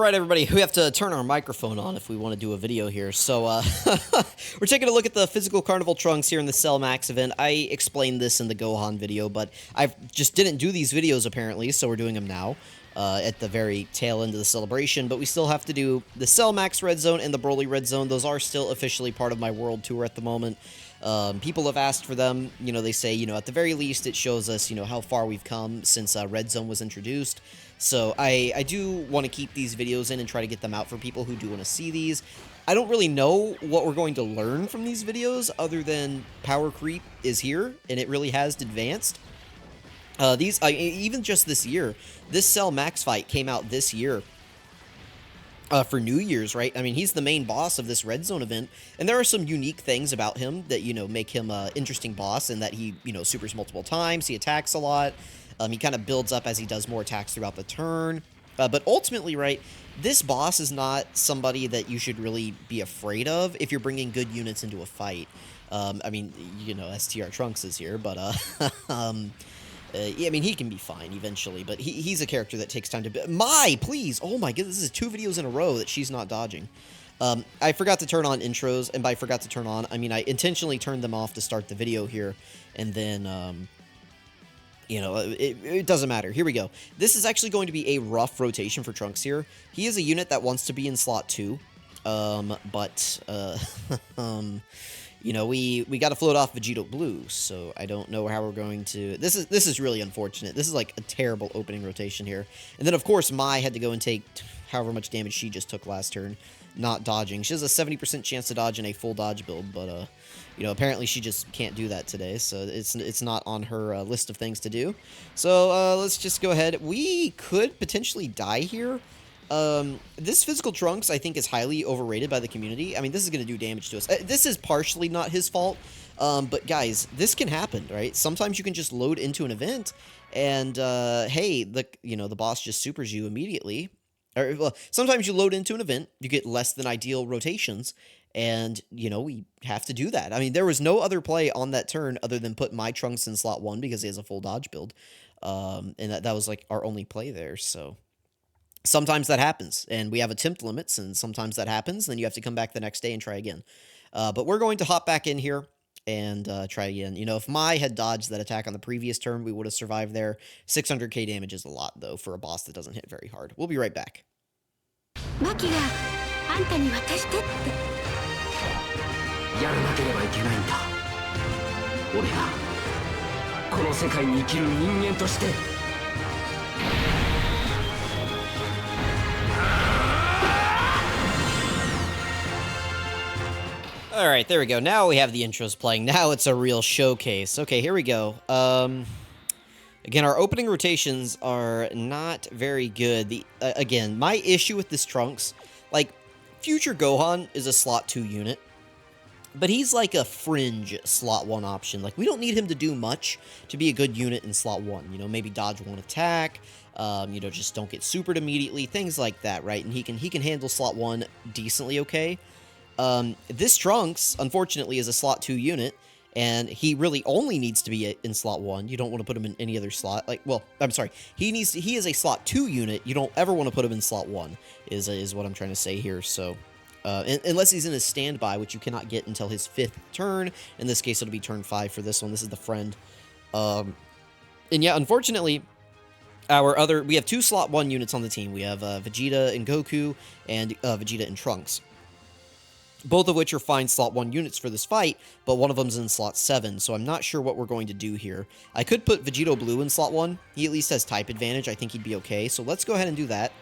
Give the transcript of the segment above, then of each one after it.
Alright, everybody, we have to turn our microphone on if we want to do a video here. So, we're taking a look at the physical Carnival Trunks here in the Cell Max event. I explained this in the Gohan video, but I just didn't do these videos, apparently, so we're doing them now, at the very tail end of the celebration. But we still have to do the Cell Max Red Zone and the Broly Red Zone. Those are still officially part of my World Tour at the moment. People have asked for them. You know, they say, you know, at the very least, it shows us, you know, how far we've come since Red Zone was introduced. So I do want to keep these videos in and try to get them out for people who do want to see these. I don't really know what we're going to learn from these videos other than power creep is here, and it really has advanced. Even just this year, this Cell Max fight came out this year. For New Year's, right? I mean, he's the main boss of this Red Zone event, and there are some unique things about him that, you know, make him an interesting boss, and that he, you know, supers multiple times, he attacks a lot, he kind of builds up as he does more attacks throughout the turn, but ultimately, right, this boss is not somebody that you should really be afraid of if you're bringing good units into a fight. I mean, you know, STR Trunks is here, but, yeah, I mean, he can be fine eventually, but he's a character that takes time to... Please! Oh my goodness, this is 2 videos in a row that she's not dodging. I forgot to turn on intros, and by forgot to turn on, I mean I intentionally turned them off to start the video here, and then, you know, it doesn't matter. Here we go. This is actually going to be a rough rotation for Trunks here. He is a unit that wants to be in slot 2, you know, we got to float off Vegito Blue, so I don't know how we're going to... This is really unfortunate. This is like a terrible opening rotation here. And then, of course, Mai had to go and take however much damage she just took last turn, not dodging. She has a 70% chance to dodge in a full dodge build, but, you know, apparently she just can't do that today, so it's not on her list of things to do. So, let's just go ahead. We could potentially die here. This physical Trunks, I think, is highly overrated by the community. I mean, this is going to do damage to us. This is partially not his fault, but guys, this can happen, right? Sometimes you can just load into an event, and, hey, you know, the boss just supers you immediately. Or, well, sometimes you load into an event, you get less than ideal rotations, and, you know, we have to do that. I mean, there was no other play on that turn other than put my Trunks in slot 1 because he has a full dodge build, and that was, like, our only play there, so... Sometimes that happens, and we have attempt limits, and sometimes that happens, then you have to come back the next day and try again. But we're going to hop back in here and try again. You know, if Mai had dodged that attack on the previous turn, we would have survived there. 600k damage is a lot, though, for a boss that doesn't hit very hard. We'll be right back. Alright, there we go. Now we have the intros playing. Now it's a real showcase. Okay, here we go. Again, our opening rotations are not very good. Again, my issue with this Trunks, like, Future Gohan is a slot 2 unit, but he's like a fringe slot 1 option. Like, we don't need him to do much to be a good unit in slot 1. You know, maybe dodge 1 attack, you know, just don't get supered immediately, things like that, right? And he can handle slot 1 decently okay. This Trunks, unfortunately, is a slot 2 unit, and he really only needs to be in slot 1. You don't want to put him in any other slot. Like, well, I'm sorry. He is a slot 2 unit. You don't ever want to put him in slot 1, is what I'm trying to say here. So, unless he's in his standby, which you cannot get until his 5th turn. In this case, it'll be turn 5 for this one. This is the friend. And yeah, unfortunately, we have 2 slot 1 units on the team. We have Vegeta and Goku, and Vegeta and Trunks. Both of which are fine slot 1 units for this fight, but one of them's in slot 7, so I'm not sure what we're going to do here. I could put Vegito Blue in slot 1. He at least has type advantage. I think he'd be okay, so let's go ahead and do that.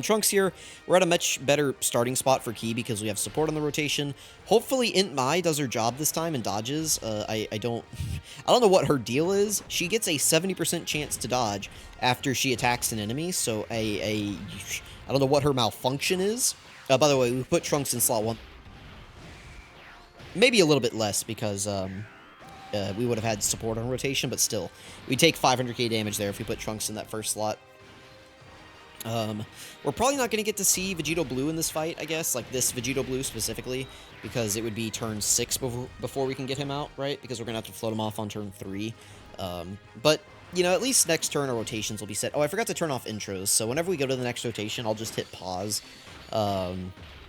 Trunks here, we're at a much better starting spot for Ki because we have support on the rotation. Hopefully Int Mai does her job this time and dodges. I don't know what her deal is. She gets a 70% chance to dodge after she attacks an enemy, so I don't know what her malfunction is. By the way, we put Trunks in slot 1. Maybe a little bit less because we would have had support on rotation, but still. We take 500k damage there if we put Trunks in that first slot. We're probably not going to get to see Vegito Blue in this fight, I guess. Like this Vegito Blue specifically, because it would be turn 6 before we can get him out, right? Because we're going to have to float him off on turn 3. But you know, at least next turn our rotations will be set. Oh, I forgot to turn off intros, so whenever we go to the next rotation, I'll just hit pause.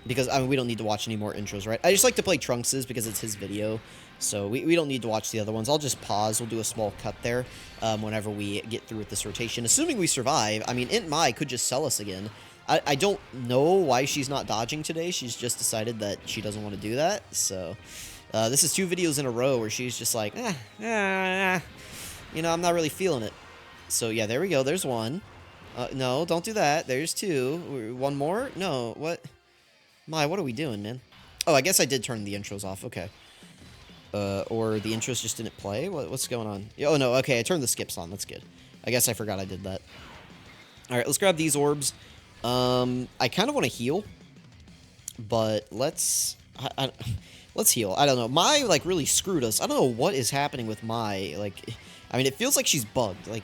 Because, I mean, we don't need to watch any more intros, right? I just like to play Trunks's because it's his video, so we don't need to watch the other ones. I'll just pause. We'll do a small cut there whenever we get through with this rotation. Assuming we survive, I mean, Int Mai could just sell us again. I don't know why she's not dodging today. She's just decided that she doesn't want to do that, so... this is 2 videos in a row where she's just like, you know, I'm not really feeling it. So, yeah, there we go. There's 1. No, don't do that. There's 2. 1 more? No, what? Mai, what are we doing, man? Oh, I guess I did turn the intros off. Okay. Or the intros just didn't play? What's going on? Oh, no, okay, I turned the skips on. That's good. I guess I forgot I did that. Alright, let's grab these orbs. I kind of want to heal, but let's... Let's heal. I don't know. Mai, like, really screwed us. I don't know what is happening with Mai. Like, I mean, it feels like she's bugged. Like,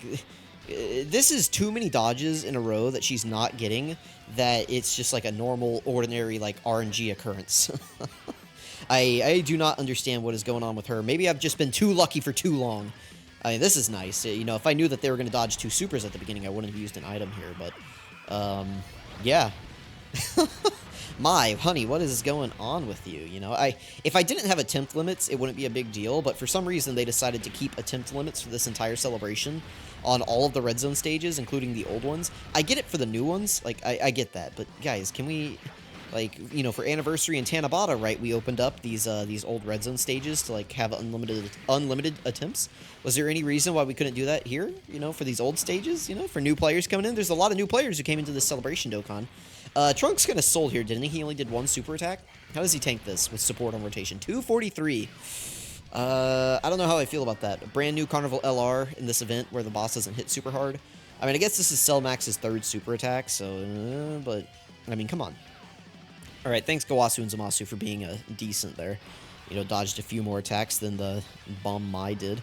this is too many dodges in a row that she's not getting that it's just, like, a normal, ordinary, like, RNG occurrence. I do not understand what is going on with her. Maybe I've just been too lucky for too long. I mean, this is nice. You know, if I knew that they were going to dodge 2 supers at the beginning, I wouldn't have used an item here, but, yeah. Mai, honey, what is going on with you? You know, if I didn't have attempt limits, it wouldn't be a big deal, but for some reason they decided to keep attempt limits for this entire celebration on all of the red zone stages, including the old ones. I get it for the new ones, like, I get that, but guys, can we, like, you know, for Anniversary and Tanabata, right, we opened up these old red zone stages to, like, have unlimited attempts. Was there any reason why we couldn't do that here, you know, for these old stages, you know, for new players coming in? There's a lot of new players who came into this celebration, Dokkan. Trunks kind of sold here, didn't he? He only did 1 super attack. How does he tank this with support on rotation? 243. I don't know how I feel about that. A brand new Carnival LR in this event where the boss doesn't hit super hard. I mean, I guess this is Cellmax's 3rd super attack, so, but, I mean, come on. Alright, thanks Gawasu and Zamasu for being decent there. You know, dodged a few more attacks than the bum Mai did.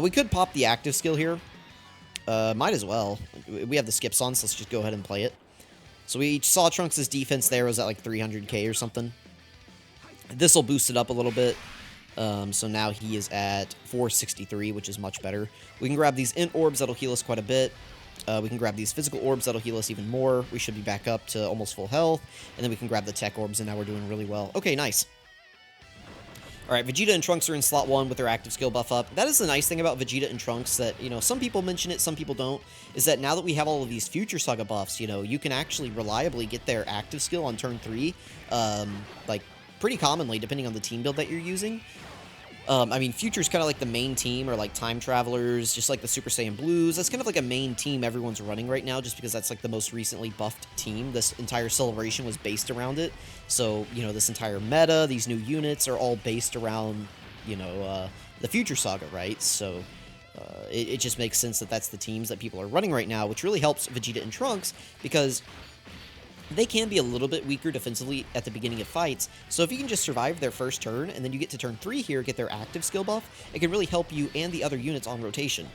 We could pop the active skill here. Might as well. We have the skips on, so let's just go ahead and play it. So we saw Trunks' defense there was at like 300k or something. This will boost it up a little bit. So now he is at 463, which is much better. We can grab these int orbs that'll heal us quite a bit. We can grab these physical orbs that'll heal us even more. We should be back up to almost full health. And then we can grab the tech orbs, and now we're doing really well. Okay, nice. Alright, Vegeta and Trunks are in slot 1 with their active skill buff up. That is the nice thing about Vegeta and Trunks that, you know, some people mention it, some people don't, is that now that we have all of these Future Saga buffs, you know, you can actually reliably get their active skill on turn 3, like, pretty commonly, depending on the team build that you're using. I mean, Future's kind of like the main team, or like Time Travelers, just like the Super Saiyan Blues. That's kind of like a main team everyone's running right now, just because that's like the most recently buffed team. This entire celebration was based around it. So, you know, this entire meta, these new units are all based around, you know, the Future Saga, right? So, it just makes sense that that's the teams that people are running right now, which really helps Vegeta and Trunks, because they can be a little bit weaker defensively at the beginning of fights, so if you can just survive their first turn, and then you get to turn 3 here, get their active skill buff, it can really help you and the other units on rotation.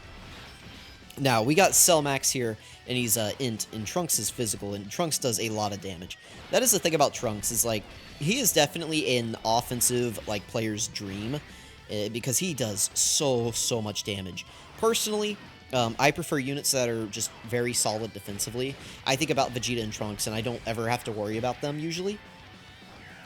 Now, we got Cellmax here, and he's int, and Trunks is physical, and Trunks does a lot of damage. That is the thing about Trunks, is like, he is definitely an offensive, like, player's dream, because he does so much damage. Personally, I prefer units that are just very solid defensively. I think about Vegeta and Trunks, and I don't ever have to worry about them, usually.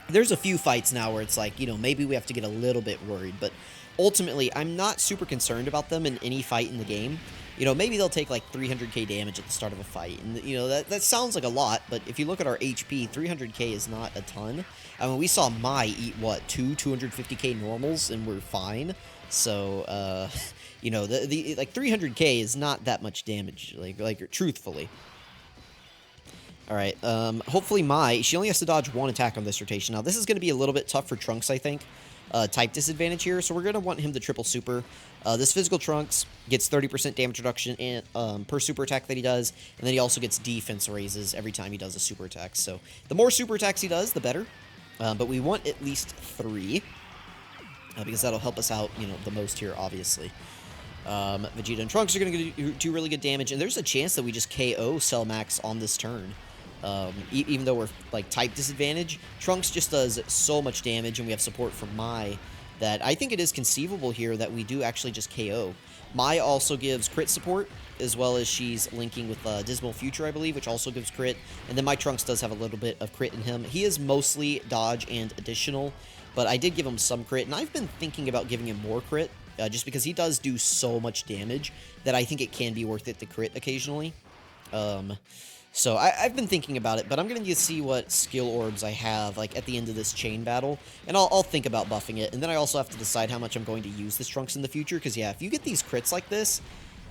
There's a few fights now where it's like, you know, maybe we have to get a little bit worried, but ultimately, I'm not super concerned about them in any fight in the game. You know, maybe they'll take like 300k damage at the start of a fight, and, you know, that sounds like a lot, but if you look at our HP, 300k is not a ton. I mean, we saw Mai eat, what, 250k normals, and we're fine. So, you know, like 300k is not that much damage, like truthfully. All right, hopefully Mai, she only has to dodge 1 attack on this rotation. Now, this is going to be a little bit tough for Trunks, I think. Type disadvantage here, so we're going to want him to triple super. This physical Trunks gets 30% damage reduction per super attack that he does, and then he also gets defense raises every time he does a super attack. So the more super attacks he does, the better. But we want at least 3. Because that'll help us out, you know, the most here, obviously. Vegeta and Trunks are going to do really good damage, and there's a chance that we just KO Cellmax on this turn. Even though we're, like, type disadvantage, Trunks just does so much damage, and we have support from Mai, that I think it is conceivable here that we do actually just KO. Mai also gives crit support, as well as she's linking with Dismal Future, I believe, which also gives crit. And then my Trunks does have a little bit of crit in him. He is mostly dodge and additional, but I did give him some crit, and I've been thinking about giving him more crit, just because he does do so much damage that I think it can be worth it to crit occasionally. So I've been thinking about it, but I'm going to see what skill orbs I have, like, at the end of this chain battle, and I'll think about buffing it, and then I also have to decide how much I'm going to use this Trunks in the future, because, yeah, if you get these crits like this,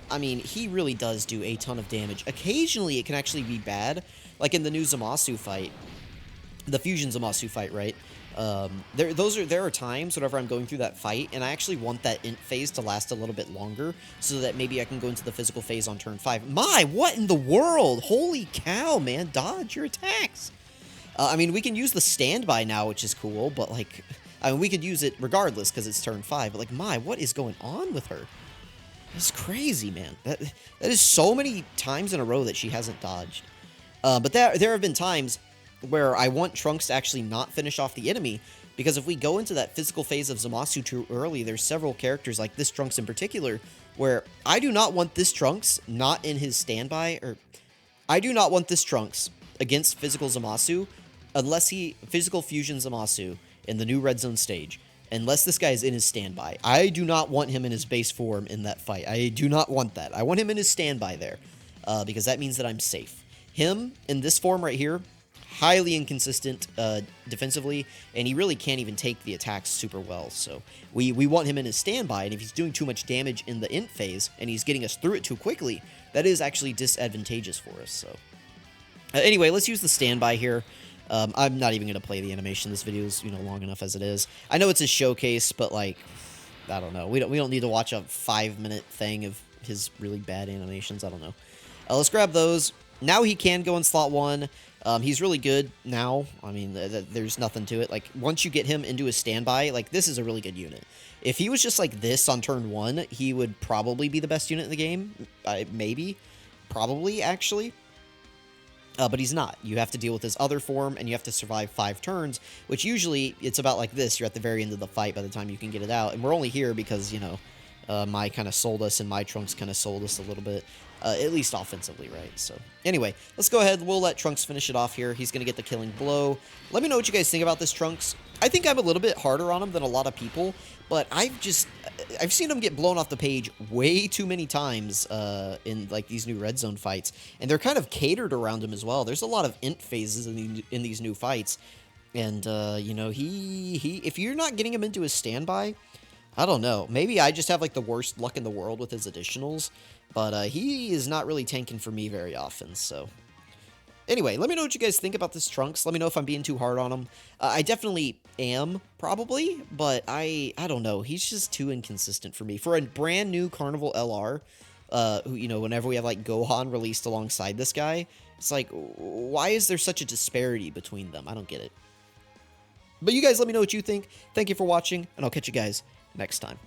I mean, he really does do a ton of damage. Occasionally, it can actually be bad, like in the new Zamasu fight, the Fusion Zamasu fight, right? There are times whenever I'm going through that fight, and I actually want that int phase to last a little bit longer, so that maybe I can go into the physical phase on turn 5. My, what in the world? Holy cow, man. Dodge your attacks. I mean, we can use the standby now, which is cool, but, like, I mean, we could use it regardless, because it's turn 5, but, like, my, what is going on with her? That's crazy, man. That is so many times in a row that she hasn't dodged. But there have been times where I want Trunks to actually not finish off the enemy, because if we go into that physical phase of Zamasu too early, there's several characters, like this Trunks in particular, where I do not want this Trunks not in his standby, or I do not want this Trunks against physical Zamasu, unless he physical fusion Zamasu in the new Red Zone stage, unless this guy is in his standby. I do not want him in his base form in that fight. I do not want that. I want him in his standby there, because that means that I'm safe. Him in this form right here, highly inconsistent defensively, and he really can't even take the attacks super well. So we want him in his standby, and if he's doing too much damage in the int phase, and he's getting us through it too quickly, that is actually disadvantageous for us. So anyway, let's use the standby here. I'm not even going to play the animation. This video is, long enough as it is. I know it's a showcase, but, like, I don't know. We don't need to watch a 5-minute thing of his really bad animations. I don't know. Let's grab those. Now he can go in slot 1. He's really good now. I mean, there's nothing to it. Like, once you get him into his standby, like, this is a really good unit. If he was just like this on turn 1, he would probably be the best unit in the game. Maybe. Probably, actually. But he's not. You have to deal with his other form, and you have to survive 5 turns, which usually, it's about like this. You're at the very end of the fight by the time you can get it out. And we're only here because, Mai kind of sold us, and my Trunks kind of sold us a little bit. At least offensively, right? So, anyway, let's go ahead. We'll let Trunks finish it off here. He's going to get the killing blow. Let me know what you guys think about this Trunks. I think I'm a little bit harder on him than a lot of people, but I've seen him get blown off the page way too many times in, like, these new Red Zone fights, and they're kind of catered around him as well. There's a lot of int phases in these new fights, and, if you're not getting him into his standby, I don't know. Maybe I just have, like, the worst luck in the world with his additionals, but he is not really tanking for me very often, so. Anyway, let me know what you guys think about this Trunks. Let me know if I'm being too hard on him. I definitely am, probably, but I don't know. He's just too inconsistent for me. For a brand new Carnival LR, who, whenever we have, like, Gohan released alongside this guy, it's like, why is there such a disparity between them? I don't get it. But you guys let me know what you think. Thank you for watching, and I'll catch you guys next time.